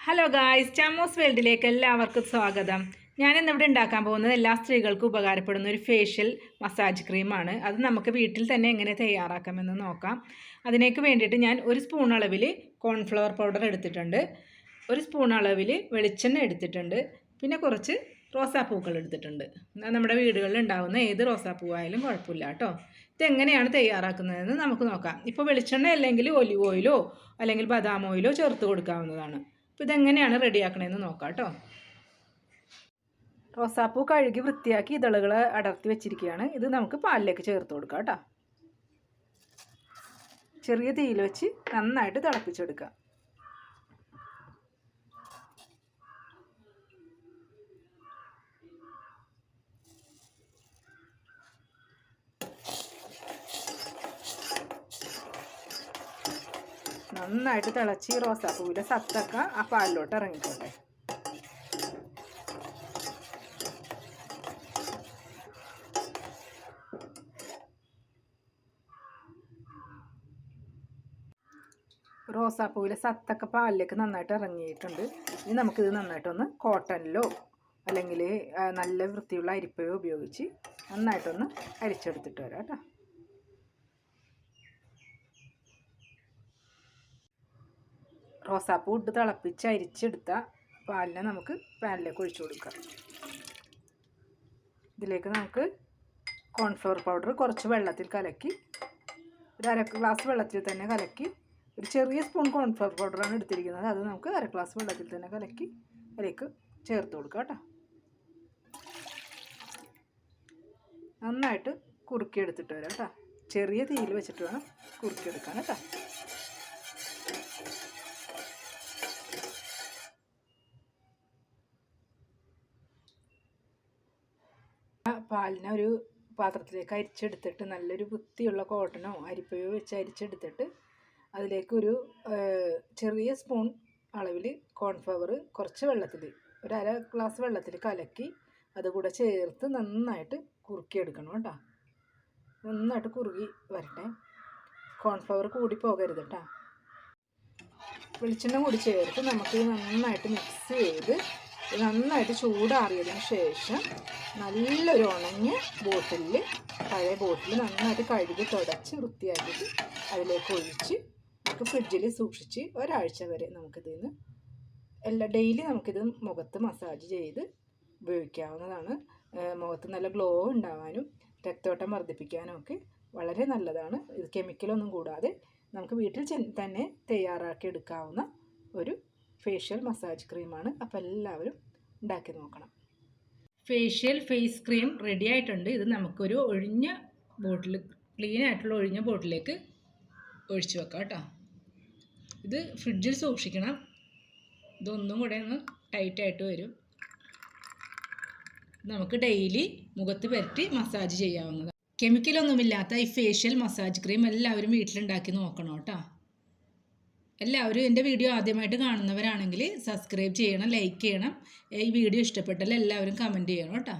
Hello guys, ചാമോസ് വേൾഡിലേക്ക് എല്ലാവർക്കും സ്വാഗതം. ഞാനിന്നിവിടെ ഉണ്ടാക്കാൻ പോകുന്നത് എല്ലാ സ്ത്രീകൾക്കും ഉപകാരപ്പെടുന്ന ഒരു ഫേഷ്യൽ മസാജ് ക്രീമാണ്. അത് നമുക്ക് വീട്ടിൽ തന്നെ എങ്ങനെ തയ്യാറാക്കാമെന്ന് നോക്കാം. അതിനേക്ക് വേണ്ടിയിട്ട് ഞാൻ ഒരു സ്പൂൺ അളവിൽ കോൺഫ്ലവർ പൗഡർ എടുത്തിട്ടുണ്ട്, ഒരു സ്പൂൺ അളവിൽ വെളിച്ചെണ്ണ എടുത്തിട്ടുണ്ട്, പിന്നെ കുറച്ച് റോസാപ്പൂക്കൾ എടുത്തിട്ടുണ്ട്. നമ്മുടെ വീടുകളിൽ ഉണ്ടാകുന്ന ഏത് റോസാപ്പൂവായാലും കുഴപ്പമില്ല കേട്ടോ. ഇതെങ്ങനെയാണ് തയ്യാറാക്കുന്നതെന്ന് നമുക്ക് നോക്കാം. ഇപ്പോൾ വെളിച്ചെണ്ണ അല്ലെങ്കിൽ ഒലിവ് ഓയിലോ അല്ലെങ്കിൽ ബദാം ഓയിലോ ചേർത്ത് കൊടുക്കാവുന്നതാണ്. അപ്പോൾ ഇതെങ്ങനെയാണ് റെഡിയാക്കണമെന്ന് നോക്കാം കേട്ടോ. റോസാപ്പൂ കഴുകി വൃത്തിയാക്കി ഇതളുകൾ അടർത്തി വെച്ചിരിക്കുകയാണ്. ഇത് നമുക്ക് പാലിലേക്ക് ചേർത്ത് കൊടുക്കാം കേട്ടോ. ചെറിയ തീയിൽ വെച്ച് നന്നായിട്ട് തിളപ്പിച്ചെടുക്കുക. നന്നായിട്ട് തിളച്ച് റോസാപ്പൂവിലെ സത്തൊക്കെ ആ പാലിലോട്ട് ഇറങ്ങിക്കോട്ടെ. റോസാപ്പൂവിലെ സത്തൊക്കെ പാലിലേക്ക് നന്നായിട്ട് ഇറങ്ങിയിട്ടുണ്ട്. ഇനി നമുക്കിത് നന്നായിട്ടൊന്ന് കോട്ടണിലോ അല്ലെങ്കിൽ നല്ല വൃത്തിയുള്ള അരിപ്പയോ ഉപയോഗിച്ച് നന്നായിട്ടൊന്ന് അരിച്ചെടുത്തിട്ട് വരാം കേട്ടോ. റോസാപ്പൂ ഇട്ട് തിളപ്പിച്ച് അരിച്ചെടുത്ത പാലിനെ നമുക്ക് പാനിലേക്ക് ഒഴിച്ചു കൊടുക്കാം. ഇതിലേക്ക് നമുക്ക് കോൺഫ്ലവർ പൗഡർ കുറച്ച് വെള്ളത്തിൽ കലക്കി, ഒരു അര ഗ്ലാസ് വെള്ളത്തിൽ തന്നെ കലക്കി, ഒരു ചെറിയ സ്പൂൺ കോൺഫ്ലവർ പൗഡറാണ് എടുത്തിരിക്കുന്നത്, അത് നമുക്ക് അര ഗ്ലാസ് വെള്ളത്തിൽ തന്നെ കലക്കി അതിലേക്ക് ചേർത്ത് കൊടുക്കാം കേട്ടോ. നന്നായിട്ട് കുറുക്കിയെടുത്തിട്ട് വരാം കേട്ടോ. ചെറിയ തീയിൽ വെച്ചിട്ട് വേണം കുറുക്കിയെടുക്കാൻ കേട്ടോ. പാലിനെ ഒരു പാത്രത്തിലേക്ക് അരിച്ചെടുത്തിട്ട് നല്ലൊരു വൃത്തിയുള്ള കോട്ടണോ അരിപ്പയോ വെച്ച് അരിച്ചെടുത്തിട്ട് അതിലേക്കൊരു ചെറിയ സ്പൂൺ അളവിൽ കോൺഫ്ലവർ കുറച്ച് വെള്ളത്തിൽ, ഒരു അര ഗ്ലാസ് വെള്ളത്തിൽ കലക്കി അതുകൂടെ ചേർത്ത് നന്നായിട്ട് കുറുക്കിയെടുക്കണം കേട്ടോ. നന്നായിട്ട് കുറുകി വരട്ടെ. കോൺഫ്ലവർ കൂടി പോകരുത് കേട്ടോ. വെളിച്ചെണ്ണ കൂടി ചേർത്ത് നമുക്ക് നന്നായിട്ട് മിക്സ് ചെയ്ത് നന്നായിട്ട് ചൂടാറിയതിന് ശേഷം നല്ലൊരു ഉണങ്ങിയ ബോട്ടിലിൽ, പഴയ ബോട്ടിൽ നന്നായിട്ട് കഴുകി തുടച്ച് വൃത്തിയാക്കിയിട്ട് അതിലേക്ക് ഒഴിച്ച് നമുക്ക് ഫ്രിഡ്ജിൽ സൂക്ഷിച്ച് ഒരാഴ്ച വരെ നമുക്കിതിന് ഡെയിലി നമുക്കിത് മുഖത്ത് മസാജ് ചെയ്ത് ഉപയോഗിക്കാവുന്നതാണ്. മുഖത്ത് നല്ല ഗ്ലോ ഉണ്ടാവാനും രക്തോട്ടം വർദ്ധിപ്പിക്കാനും ഒക്കെ വളരെ നല്ലതാണ്. ഇത് കെമിക്കലൊന്നും കൂടാതെ നമുക്ക് വീട്ടിൽ തന്നെ തയ്യാറാക്കി എടുക്കാവുന്ന ഒരു ഫേഷ്യൽ മസാജ് ക്രീമാണ്. അപ്പോൾ എല്ലാവരും ഉണ്ടാക്കി നോക്കണം. ഫേഷ്യൽ ഫേസ് ക്രീം റെഡി ആയിട്ടുണ്ട്. ഇത് നമുക്കൊരു ഒഴിഞ്ഞ ബോട്ടിൽ, ക്ലീൻ ആയിട്ടുള്ള ഒഴിഞ്ഞ ബോട്ടിലേക്ക് ഒഴിച്ച് വെക്കാം കേട്ടോ. ഇത് ഫ്രിഡ്ജിൽ സൂക്ഷിക്കണം. ഇതൊന്നും കൂടെ ഒന്ന് ടൈറ്റായിട്ട് വരും. നമുക്ക് ഡെയിലി മുഖത്ത് പുരട്ടി മസാജ് ചെയ്യാവുന്നതാണ്. കെമിക്കലൊന്നുമില്ലാത്ത ഈ ഫേഷ്യൽ മസാജ് ക്രീം എല്ലാവരും വീട്ടിലുണ്ടാക്കി നോക്കണം കേട്ടോ. എല്ലാവരും എൻ്റെ വീഡിയോ ആദ്യമായിട്ട് കാണുന്നവരാണെങ്കിൽ സബ്സ്ക്രൈബ് ചെയ്യണം, ലൈക്ക് ചെയ്യണം. ഈ വീഡിയോ ഇഷ്ടപ്പെട്ടാൽ എല്ലാവരും കമൻറ്റ് ചെയ്യണം കേട്ടോ.